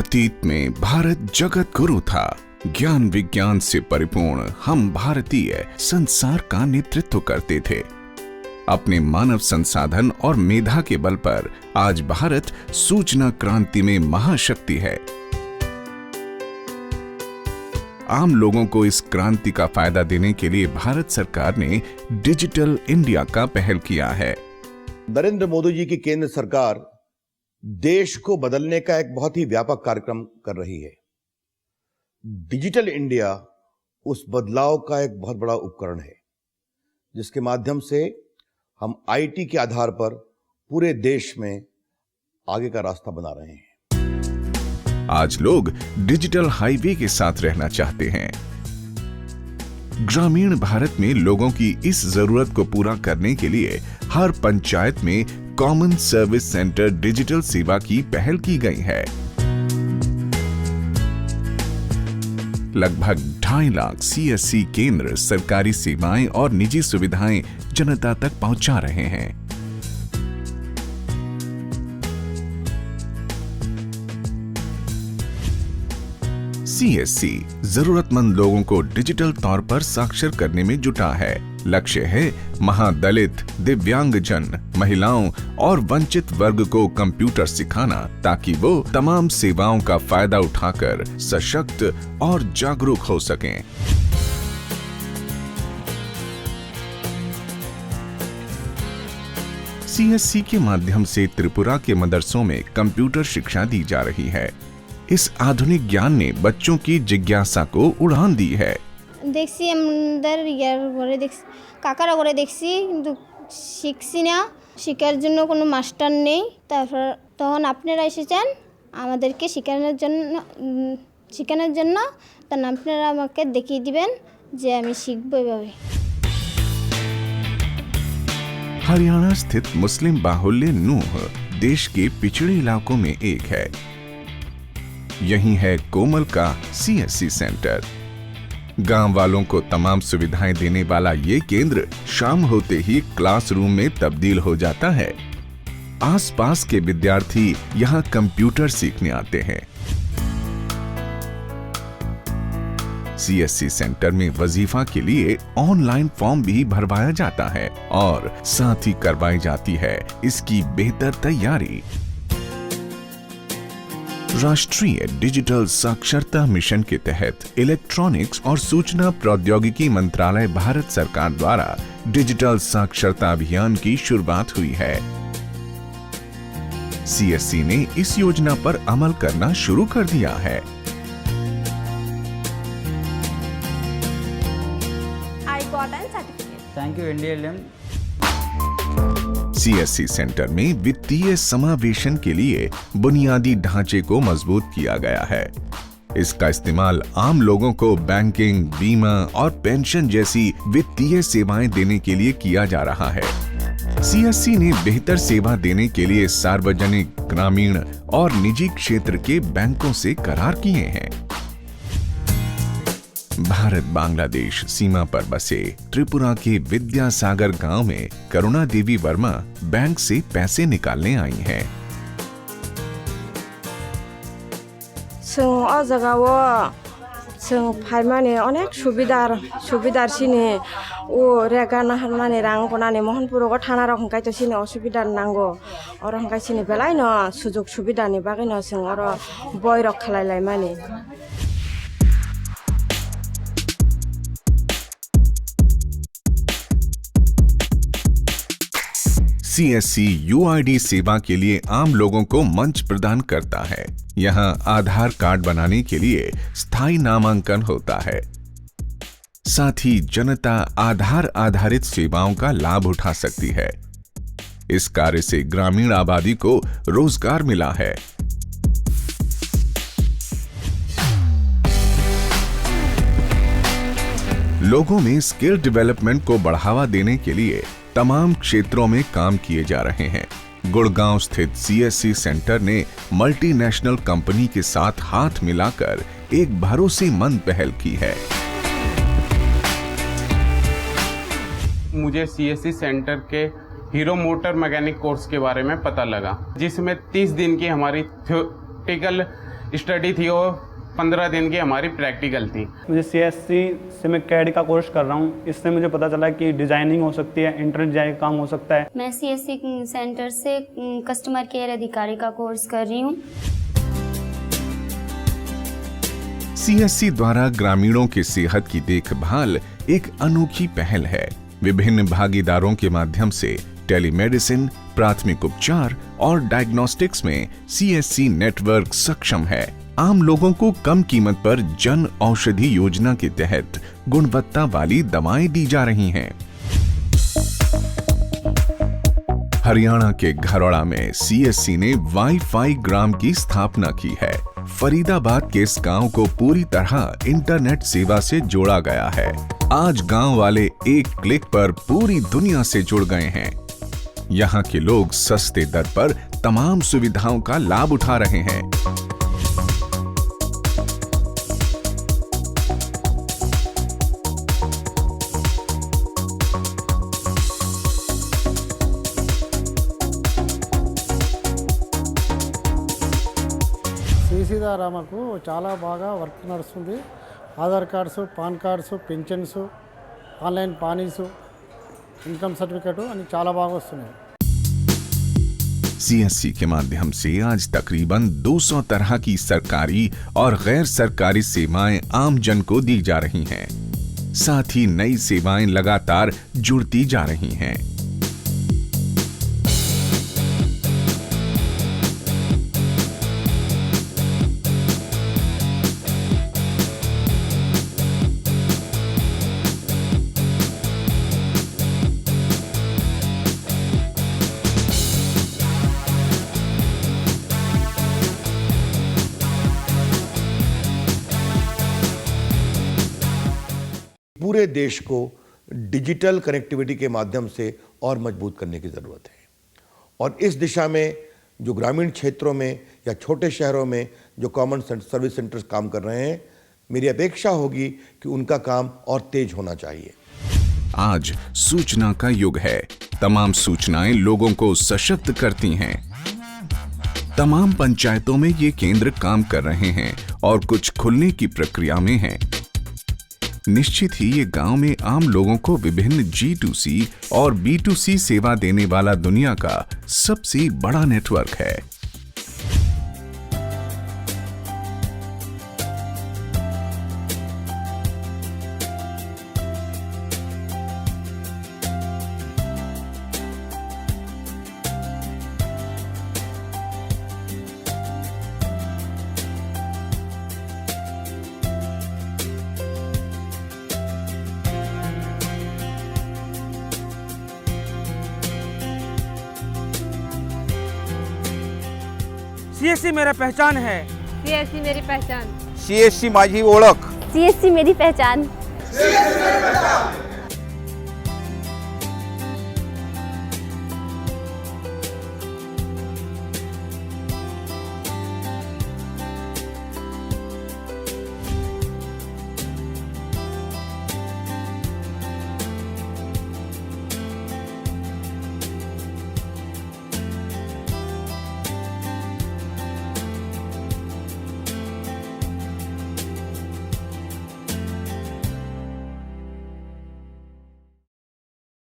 अतीत में भारत जगत गुरु था। ज्ञान विज्ञान से परिपूर्ण हम भारतीय संसार का नेतृत्व करते थे। अपने मानव संसाधन और मेधा के बल पर आज भारत सूचना क्रांति में महाशक्ति है। आम लोगों को इस क्रांति का फायदा देने के लिए भारत सरकार ने डिजिटल इंडिया का पहल किया है। नरेंद्र मोदी जी की केंद्र सरकार देश को बदलने का एक बहुत ही व्यापक कार्यक्रम कर रही है। डिजिटल इंडिया उस बदलाव का एक बहुत बड़ा उपकरण है, जिसके माध्यम से हम आईटी के आधार पर पूरे देश में आगे का रास्ता बना रहे हैं। आज लोग डिजिटल हाईवे के साथ रहना चाहते हैं। ग्रामीण भारत में लोगों की इस जरूरत को पूरा करने के लिए हर पंचायत में कॉमन सर्विस सेंटर डिजिटल सेवा की पहल की गई है। लगभग 2.5 लाख सीएससी केंद्र सरकारी सेवाएं और निजी सुविधाएं जनता तक पहुंचा रहे हैं। सीएससी जरूरतमंद लोगों को डिजिटल तौर पर साक्षर करने में जुटा है। लक्ष्य है महादलित, दिव्यांगजन, महिलाओं और वंचित वर्ग को कंप्यूटर सिखाना, ताकि वो तमाम सेवाओं का फायदा उठाकर सशक्त और जागरूक हो सकें। सीएससी के माध्यम से त्रिपुरा के मदरसों में कंप्यूटर शिक्षा दी जा रही है। इस आधुनिक ज्ञान ने बच्चों की जिज्ञासा को उड़ान दी है। देखছি আমাদের ইয়ার ঘরে দেখছি কাকারা করে দেখছি, কিন্তু শিখছি না। শেখার জন্য কোনো মাস্টার নেই। তারপর তখন আপনারা এসেছেন আমাদেরকে শেখানোর জন্য তখন আপনারা আমাকে দেখিয়ে দিবেন যে আমি শিখব এভাবে। हरियाणा स्थित मुस्लिम बाहुल्य नूह देश के पिछड़े इलाकों में एक है। यही है कोमल का सीएससी सेंटर। गांव वालों को तमाम सुविधाएं देने वाला ये केंद्र शाम होते ही क्लासरूम में तब्दील हो जाता है। आसपास के विद्यार्थी यहाँ कंप्यूटर सीखने आते हैं। सीएससी सेंटर में वजीफा के लिए ऑनलाइन फॉर्म भी भरवाया जाता है और साथ ही करवाई जाती है इसकी बेहतर तैयारी। राष्ट्रीय डिजिटल साक्षरता मिशन के तहत इलेक्ट्रॉनिक्स और सूचना प्रौद्योगिकी मंत्रालय भारत सरकार द्वारा डिजिटल साक्षरता अभियान की शुरुआत हुई है। सीएससी ने इस योजना पर अमल करना शुरू कर दिया है। Thank you NDLM। CSC centre में वित्तीय समावेशन के लिए बुनियादी ढांचे को मजबूत किया गया है। इसका इस्तेमाल आम लोगों को बैंकिंग, बीमा और पेंशन जैसी वित्तीय सेवाएं देने के लिए किया जा रहा है। सीएससी ने बेहतर सेवा देने के लिए सार्वजनिक, ग्रामीण और निजी क्षेत्र के बैंकों से करार किए हैं। भारत बांग्लादेश सीमा पर बसे त्रिपुरा के विद्यासागर गांव में करुणा देवी वर्मा बैंक से पैसे निकालने आई हैं। फाइमाने अनेक सुविधार सिने ओ रेगाना हरमाने रांग कोनाने मोहनपुरगो थाना रखम काइतो सिने असुविधा नांगो और हम काइसिने बेलाय न सुजुग सुविधानि बागै न जों और बयरक खालायलाय माने। सीएससी यूआईडी सेवा के लिए आम लोगों को मंच प्रदान करता है। यहाँ आधार कार्ड बनाने के लिए स्थायी नामांकन होता है। साथ ही जनता आधार आधारित सेवाओं का लाभ उठा सकती है। इस कार्य से ग्रामीण आबादी को रोजगार मिला है। लोगों में स्किल डेवलपमेंट को बढ़ावा देने के लिए तमाम क्षेत्रों में काम किए जा रहे हैं। गुड़गांव स्थित सीएससी सेंटर ने मल्टीनेशनल कंपनी के साथ हाथ मिलाकर एक भरोसेमंद पहल की है। मुझे सीएससी सेंटर के हीरो मोटर मैकेनिक कोर्स के बारे में पता लगा, जिसमें 30 दिन की हमारी थ्योरेटिकल स्टडी थी वो 15 दिन की हमारी प्रैक्टिकल थी। मुझे CSC से मैं कैड का कोर्स कर रहा हूँ। इससे मुझे पता चला कि डिज़ाइनिंग हो सकती है, इंटरनेट डिजाइन का काम हो सकता है। मैं CSC सेंटर से कस्टमर केयर अधिकारी का कोर्स कर रही हूँ। CSC द्वारा ग्रामीणों की सेहत की देखभाल एक अनोखी पहल है। विभिन्न भागीदारों के माध्यम से टेलीमेडिसिन, प्राथमिक उपचार और डायग्नोस्टिक्स में CSC नेटवर्क सक्षम है। आम लोगों को कम कीमत पर जन औषधि योजना के तहत गुणवत्ता वाली दवाएं दी जा रही हैं। हरियाणा के घरौड़ा में CSC ने वाईफाई ग्राम की स्थापना की है। फरीदाबाद के इस गांव को पूरी तरह इंटरनेट सेवा से जोड़ा गया है। आज गांव वाले एक क्लिक पर पूरी दुनिया से जुड़ गए हैं। यहाँ के लोग सस्ते दर पर तमाम सुविधाओं का लाभ उठा रहे हैं। CSC ద్వారా మాకు చాలా బాగా వర్క్ నడుస్తుంది. Aadhaar cards, PAN cards, pensions, online పానీసు, इनकम सर्टिफिकेट అని చాలా బాగా వస్తున్నాయి. CSC के माध्यम से आज तकरीबन 200 तरह की सरकारी और गैर सरकारी सेवाएं आम जन को दी जा रही हैं। साथ ही नई सेवाएं लगातार जुड़ती जा रही हैं। पूरे देश को डिजिटल कनेक्टिविटी के माध्यम से और मजबूत करने की ज़रूरत है और इस दिशा में जो ग्रामीण क्षेत्रों में या छोटे शहरों में जो कॉमन सर्विस सेंटर्स काम कर रहे हैं, मेरी अपेक्षा होगी कि उनका काम और तेज होना चाहिए। आज सूचना का युग है। तमाम सूचनाएं लोगों को सशक्त करती हैं। तमाम पंचायतों में ये केंद्र काम कर रहे हैं और कुछ खुलने की प्रक्रिया में हैं। निश्चित ही ये गांव में आम लोगों को विभिन्न G2C और B2C सेवा देने वाला दुनिया का सबसे बड़ा नेटवर्क है। CSC मेरा पहचान है। CSC मेरी पहचान। CSC माझी ओळख। CSC मेरी पहचान। CSC मेरी पहचान।